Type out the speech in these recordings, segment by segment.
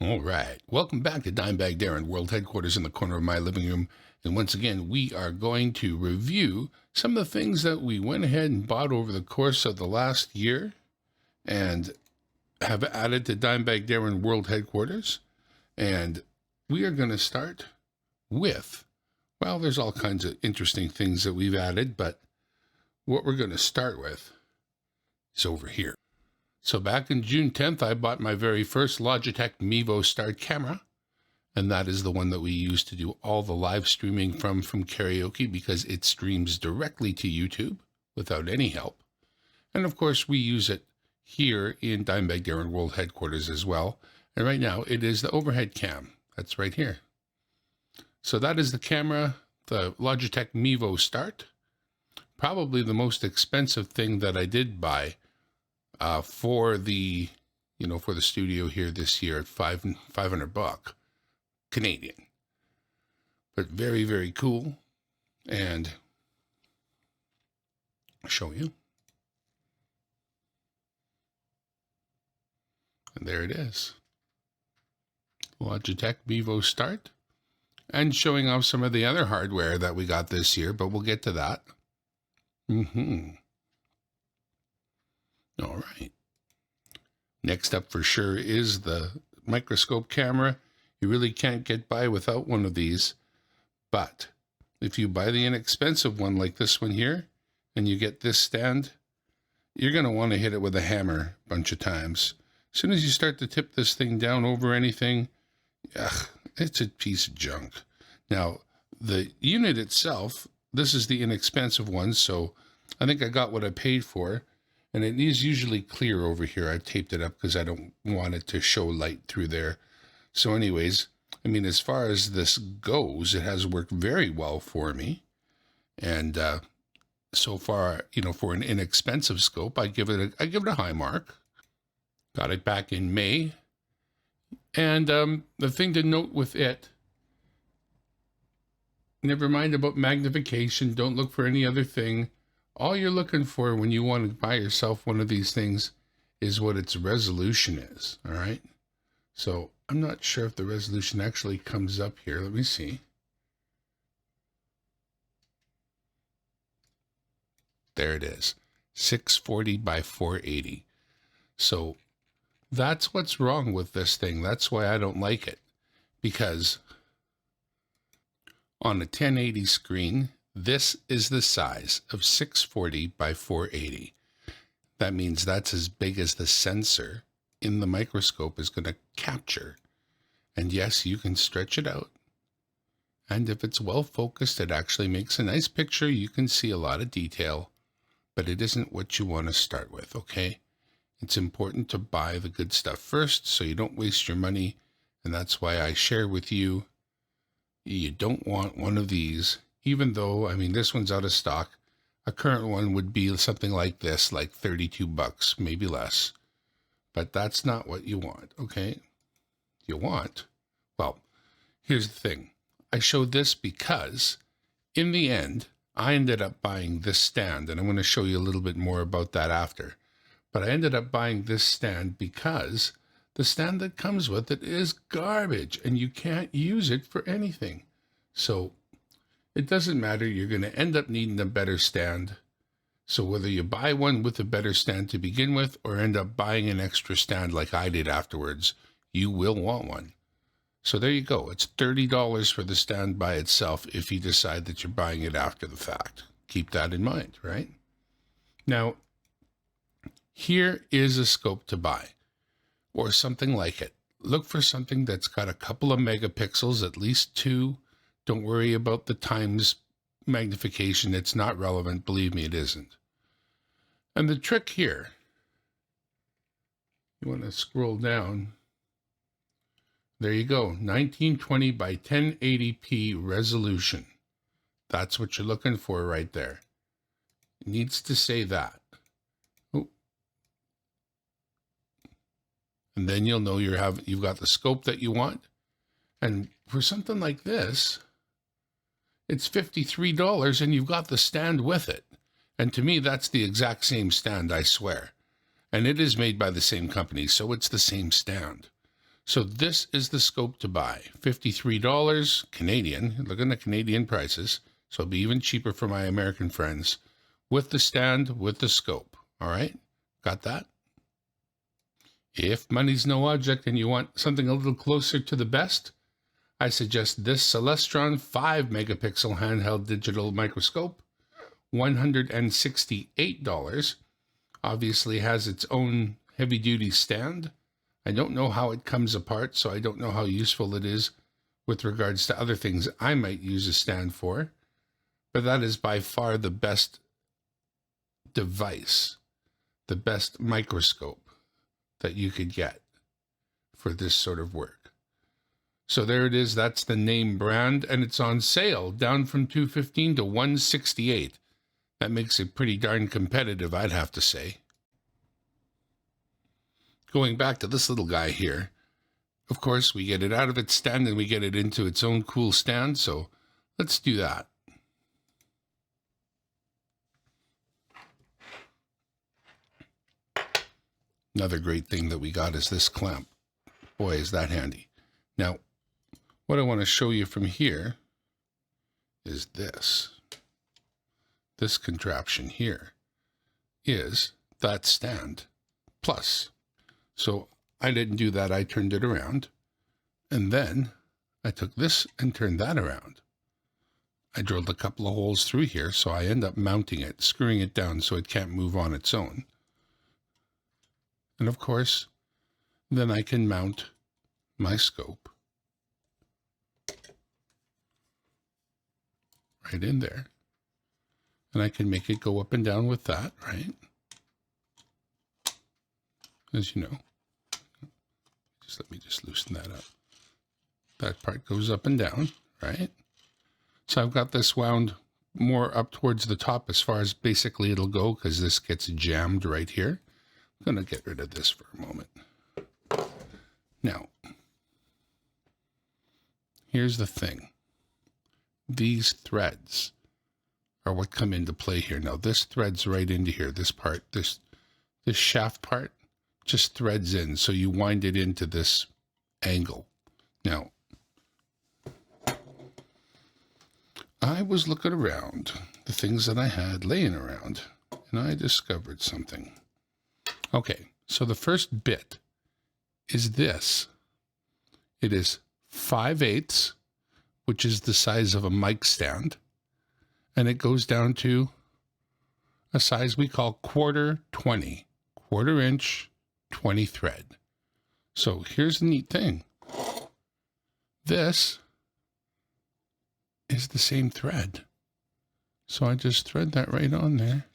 All right. Welcome back to DimeBag Darren, World Headquarters in the corner of my living room. And once again, we are going to review some of the things that we went ahead and bought over the course of the last year and have added to DimeBag Darren World Headquarters. And we are going to start with, well, there's all kinds of interesting things that we've added, but what we're going to start with is over here. So back in June 10th, I bought my very first Logitech Mevo Start camera, and that is the one that we use to do all the live streaming from karaoke because it streams directly to YouTube without any help. And of course, we use it here in DimeBag Darren World Headquarters as well. And right now, it is the overhead cam. That's right here. So that is the camera, the Logitech Mevo Start. Probably the most expensive thing that I did buy for the studio here this year at $500 Canadian, but very, very cool. And I'll show you. And there it is. Logitech Mevo Start, and showing off some of the other hardware that we got this year, but we'll get to that. All right. Next up for sure is the microscope camera. You really can't get by without one of these. But if you buy the inexpensive one like this one here, and you get this stand, you're going to want to hit it with a hammer a bunch of times. As soon as you start to tip this thing down over anything, it's a piece of junk. Now, the unit itself, this is the inexpensive one, so I think I got what I paid for. And it is usually clear over here. I taped it up because I don't want it to show light through there. So anyways, I mean, as far as this goes, it has worked very well for me. And so far, for an inexpensive scope, I give it a high mark. Got it back in May. And the thing to note with it, never mind about magnification. Don't look for any other thing. All you're looking for when you want to buy yourself one of these things is what its resolution is, all right? So I'm not sure if the resolution actually comes up here. Let me see. There it is, 640 by 480. So that's what's wrong with this thing. That's why I don't like it, because on a 1080 screen, this is the size of 640 by 480. That means that's as big as the sensor in the microscope is going to capture. And yes, you can stretch it out. And if it's well focused, it actually makes a nice picture. You can see a lot of detail, but it isn't what you want to start with, okay? It's important to buy the good stuff first so you don't waste your money. And that's why I share with you, you don't want one of these. Even though, I mean, this one's out of stock, a current one would be something like this, like $32, maybe less. But that's not what you want, okay? You want, well, here's the thing. I showed this because, in the end, I ended up buying this stand, and I'm going to show you a little bit more about that after. But I ended up buying this stand because the stand that comes with it is garbage, and you can't use it for anything. So it doesn't matter. You're going to end up needing a better stand. So whether you buy one with a better stand to begin with or end up buying an extra stand like I did afterwards, you will want one. So there you go. It's $30 for the stand by itself if you decide that you're buying it after the fact. Keep that in mind, right? Now, here is a scope to buy or something like it. Look for something that's got a couple of megapixels, at least 2. Don't worry about the times magnification. It's not relevant. Believe me, it isn't. And the trick here, you want to scroll down. There you go, 1920 by 1080p resolution. That's what you're looking for right there. It needs to say that. Oh. And then you'll know you've got the scope that you want. And for something like this, it's $53 and you've got the stand with it. And to me, that's the exact same stand, I swear. And it is made by the same company, so it's the same stand. So this is the scope to buy. $53 Canadian. Look at the Canadian prices. So it'll be even cheaper for my American friends. With the stand, with the scope. All right? Got that? If money's no object and you want something a little closer to the best, I suggest this Celestron 5 megapixel handheld digital microscope. $168. Obviously has its own heavy-duty stand. I don't know how it comes apart, so I don't know how useful it is with regards to other things I might use a stand for. But that is by far the best device, the best microscope that you could get for this sort of work. So there it is. That's the name brand, and it's on sale, down from $215 to $168. That makes it pretty darn competitive, I'd have to say. Going back to this little guy here, of course, we get it out of its stand and we get it into its own cool stand, so let's do that. Another great thing that we got is this clamp. Boy, is that handy. Now, what I want to show you from here is this. This contraption here is that stand plus. So I didn't do that. I turned it around. And then I took this and turned that around. I drilled a couple of holes through here, so I end up mounting it, screwing it down so it can't move on its own. And of course, then I can mount my scope right in there. And I can make it go up and down with that, right? As you know. Let me just loosen that up. That part goes up and down, right? So I've got this wound more up towards the top as far as basically it'll go, because this gets jammed right here. I'm going to get rid of this for a moment. Now, here's the thing. These threads are what come into play here. Now, this threads right into here. This part, this shaft part, just threads in, so you wind it into this angle. Now, I was looking around the things that I had laying around, and I discovered something. Okay, so the first bit is this. It is 5/8, which is the size of a mic stand, and it goes down to a size we call 1/4 inch 20 thread. So here's the neat thing. This is the same thread. So I just thread that right on there.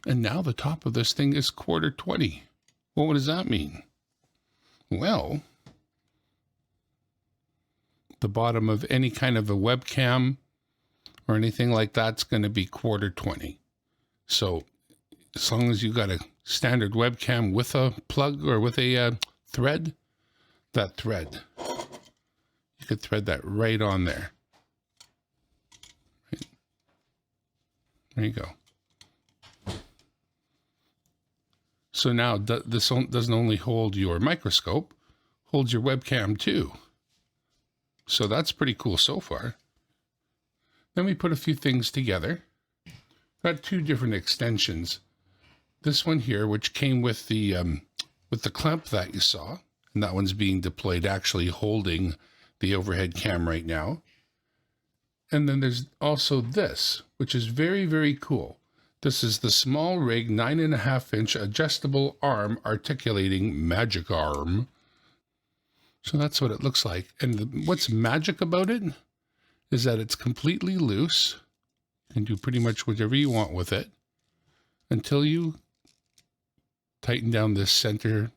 And now the top of this thing is 1/4. Well, what does that mean? Well, the bottom of any kind of a webcam or anything like that's going to be 1/4. So as long as you got a standard webcam with a plug or with a thread, that thread, you could thread that right on there. Right. There you go. So now this doesn't only hold your microscope, holds your webcam too. So that's pretty cool so far. Then we put a few things together. Got two different extensions. This one here, which came with the clamp that you saw, and that one's being deployed, actually holding the overhead cam right now. And then there's also this, which is very, very cool. This is the small rig 9.5-inch adjustable arm articulating magic arm. So that's what it looks like. And what's magic about it is that it's completely loose. You can do pretty much whatever you want with it until you tighten down this center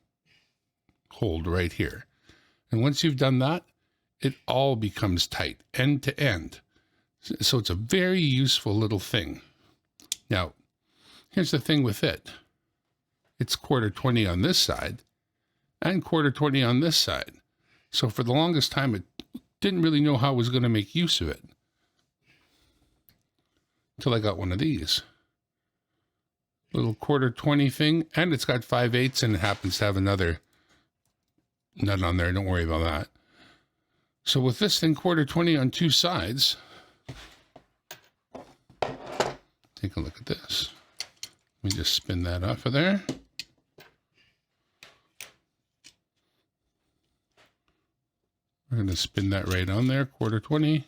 hold right here. And once you've done that, it all becomes tight, end to end. So it's a very useful little thing. Now, here's the thing with it. It's 1/4 on this side and 1/4 on this side. So for the longest time, it didn't really know how I was going to make use of it. Until I got one of these. little 1/4-20 thing, and it's got 5/8 and it happens to have another nut on there. Don't worry about that. So with this thing 1/4-20 on two sides, take a look at this. Let me just spin that off of there. We're going to spin that right on there, 1/4-20.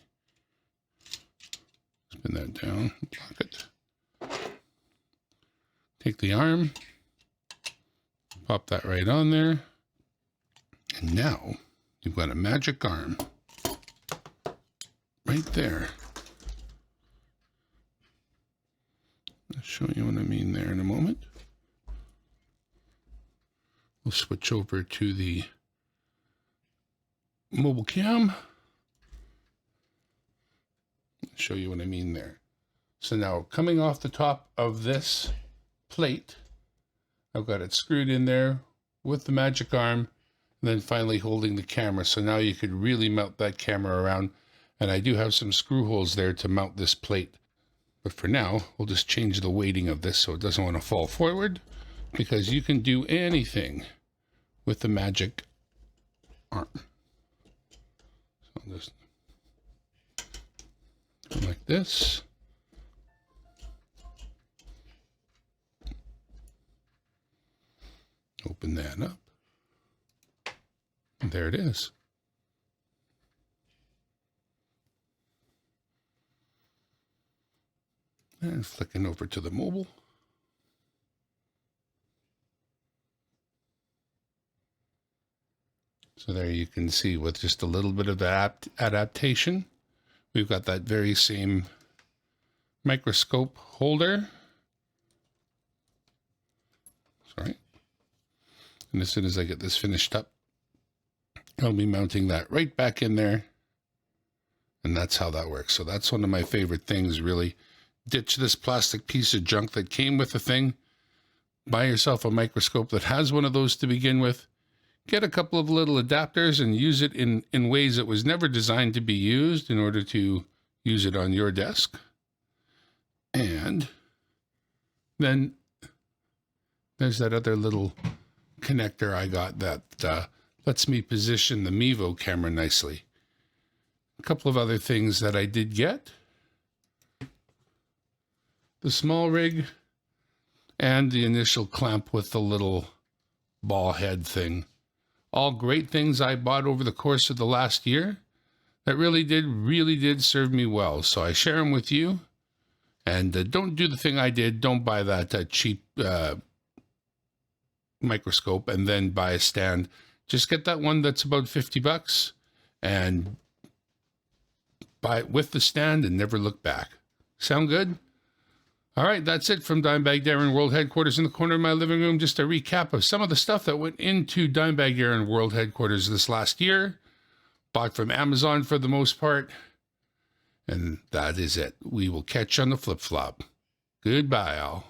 Spin that down, lock it. Take the arm, pop that right on there. And now you've got a magic arm right there. I'll show you what I mean there in a moment. We'll switch over to the mobile cam. Show you what I mean there. So now coming off the top of this plate, I've got it screwed in there with the magic arm, and then finally holding the camera. So now you could really mount that camera around. And I do have some screw holes there to mount this plate. But for now, we'll just change the weighting of this so it doesn't want to fall forward, because you can do anything with the magic arm. So I'll just go like this. Open that up. And there it is. And flicking over to the mobile. So there you can see with just a little bit of adaptation, we've got that very same microscope holder. Sorry. And as soon as I get this finished up, I'll be mounting that right back in there. And that's how that works. So that's one of my favorite things, really. Ditch this plastic piece of junk that came with the thing. Buy yourself a microscope that has one of those to begin with. Get a couple of little adapters and use it in ways it was never designed to be used in order to use it on your desk. And then there's that other little connector I got that lets me position the Mevo camera nicely. A couple of other things that I did get. The small rig and the initial clamp with the little ball head thing. All great things I bought over the course of the last year that really did serve me well. So I share them with you. And don't do the thing I did. Don't buy that cheap microscope and then buy a stand. Just get that one that's about $50 and buy it with the stand and never look back. Sound good? All right, that's it from DimeBag Darren World Headquarters in the corner of my living room. Just a recap of some of the stuff that went into DimeBag Darren World Headquarters this last year. Bought from Amazon for the most part. And that is it. We will catch you on the flip-flop. Goodbye, all.